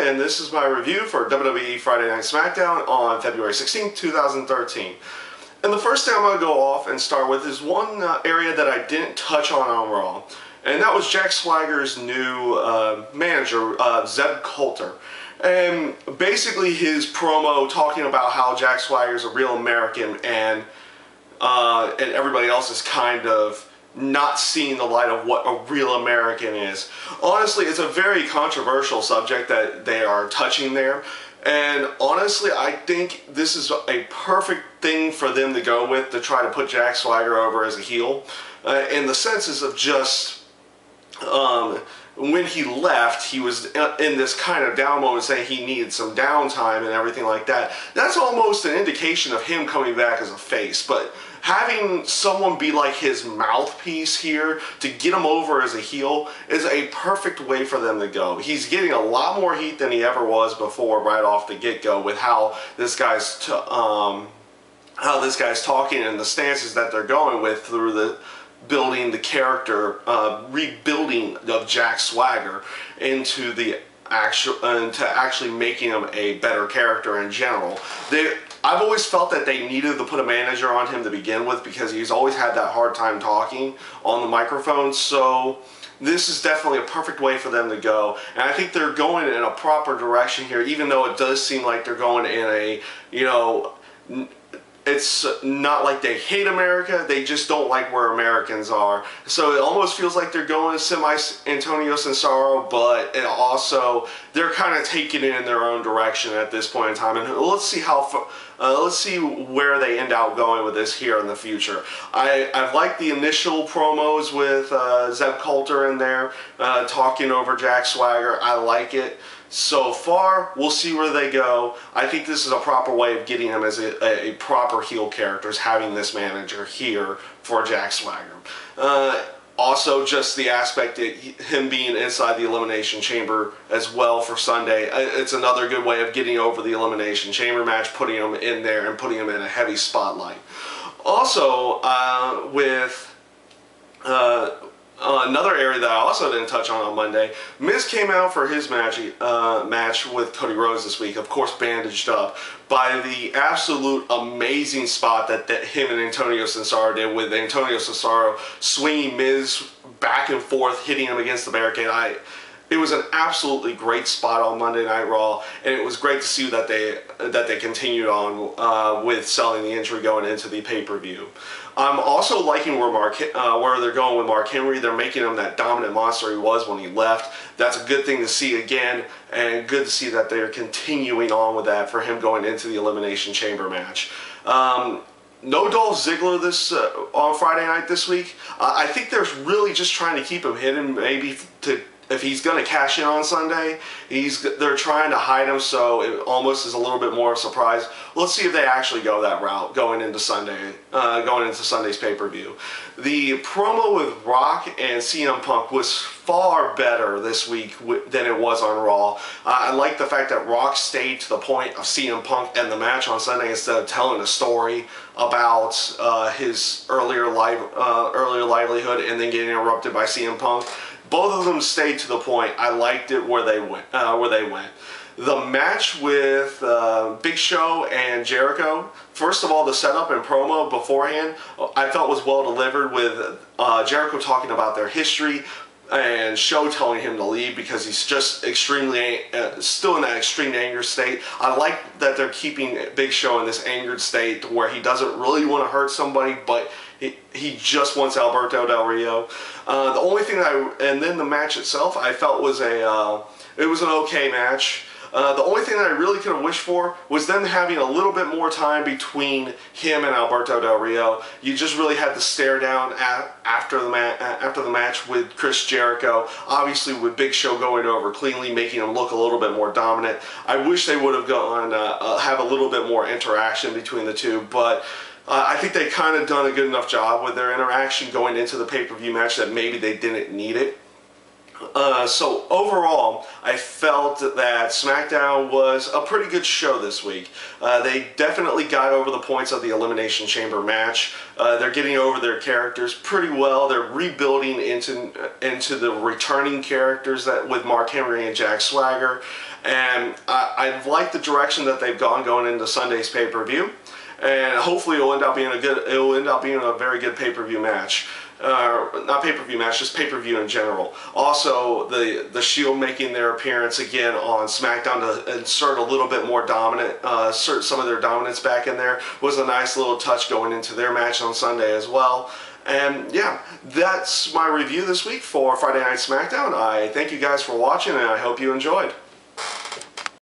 and this is my review for WWE Friday Night Smackdown on February 16, 2013. And the first thing I'm going to go off and start with is one area that I didn't touch on Raw, and that was Jack Swagger's new manager, Zeb Coulter. And basically his promo talking about how Jack Swagger's a real American and everybody else is kind of not seeing the light of what a real American is. Honestly, it's a very controversial subject that they are touching there. And honestly, I think this is a perfect thing for them to go with to try to put Jack Swagger over as a heel. In the senses of just, when he left, he was in this kind of down moment saying he needed some downtime and everything like that. That's almost an indication of him coming back as a face. But having someone be like his mouthpiece here to get him over as a heel is a perfect way for them to go. He's getting a lot more heat than he ever was before right off the get-go with how this guy's talking and the stances that they're going with through the building the character, rebuilding of Jack Swagger into the actually making him a better character in general. I've always felt that they needed to put a manager on him to begin with because he's always had that hard time talking on the microphone. So this is definitely a perfect way for them to go. And I think they're going in a proper direction here, even though it does seem like they're going in a, it's not like they hate America, they just don't like where Americans are. So it almost feels like they're going semi-Antonio Cesaro, but it also, they're kind of taking it in their own direction at this point in time. And let's see let's see where they end up going with this here in the future. I've liked the initial promos with Zeb Coulter in there, talking over Jack Swagger. I like it. So far, we'll see where they go. I think this is a proper way of getting him as a proper heel character, is having this manager here for Jack Swagger. Also, just the aspect that him being inside the Elimination Chamber as well for Sunday, it's another good way of getting over the Elimination Chamber match, putting him in there and putting him in a heavy spotlight. Also, another area that I also didn't touch on Monday, Miz came out for his match with Cody Rhodes this week, of course bandaged up, by the absolute amazing spot that him and Antonio Cesaro did, with Antonio Cesaro swinging Miz back and forth, hitting him against the barricade. It was an absolutely great spot on Monday Night Raw, and it was great to see that they continued on with selling the entry going into the pay-per-view. I'm also liking where they're going with Mark Henry. They're making him that dominant monster he was when he left. That's a good thing to see again, and good to see that they're continuing on with that for him going into the Elimination Chamber match. No Dolph Ziggler on Friday night this week. I think they're really just trying to keep him hidden, maybe if he's going to cash in on Sunday, they're trying to hide him, so it almost is a little bit more of a surprise. Let's see if they actually go that route going into Sunday's pay-per-view. The promo with Rock and CM Punk was far better this week than it was on Raw. I like the fact that Rock stayed to the point of CM Punk and the match on Sunday instead of telling a story about his earlier livelihood and then getting interrupted by CM Punk. Both of them stayed to the point. I liked it where they went. The match with Big Show and Jericho, first of all, the setup and promo beforehand, I felt was well delivered, with Jericho talking about their history and Show telling him to leave because he's just extremely, still in that extreme anger state. I like that they're keeping Big Show in this angered state to where he doesn't really want to hurt somebody, but he just wants Alberto Del Rio. The only thing and then the match itself, I felt was it was an okay match. The only thing that I really could have wished for was them having a little bit more time between him and Alberto Del Rio. You just really had to stare down after the match with Chris Jericho. Obviously, with Big Show going over cleanly, making him look a little bit more dominant. I wish they would have gone have a little bit more interaction between the two, but I think they kind of done a good enough job with their interaction going into the pay-per-view match that maybe they didn't need it. So overall, I felt that SmackDown was a pretty good show this week. They definitely got over the points of the Elimination Chamber match. They're getting over their characters pretty well. They're rebuilding into the returning characters that with Mark Henry and Jack Swagger, and I like the direction that they've gone going into Sunday's pay-per-view. And hopefully it'll end up being a very good pay-per-view match. Not pay-per-view match, just pay-per-view in general. Also, the Shield making their appearance again on SmackDown to insert a little bit more dominant, insert some of their dominance back in there was a nice little touch going into their match on Sunday as well. And yeah, that's my review this week for Friday Night SmackDown. I thank you guys for watching, and I hope you enjoyed.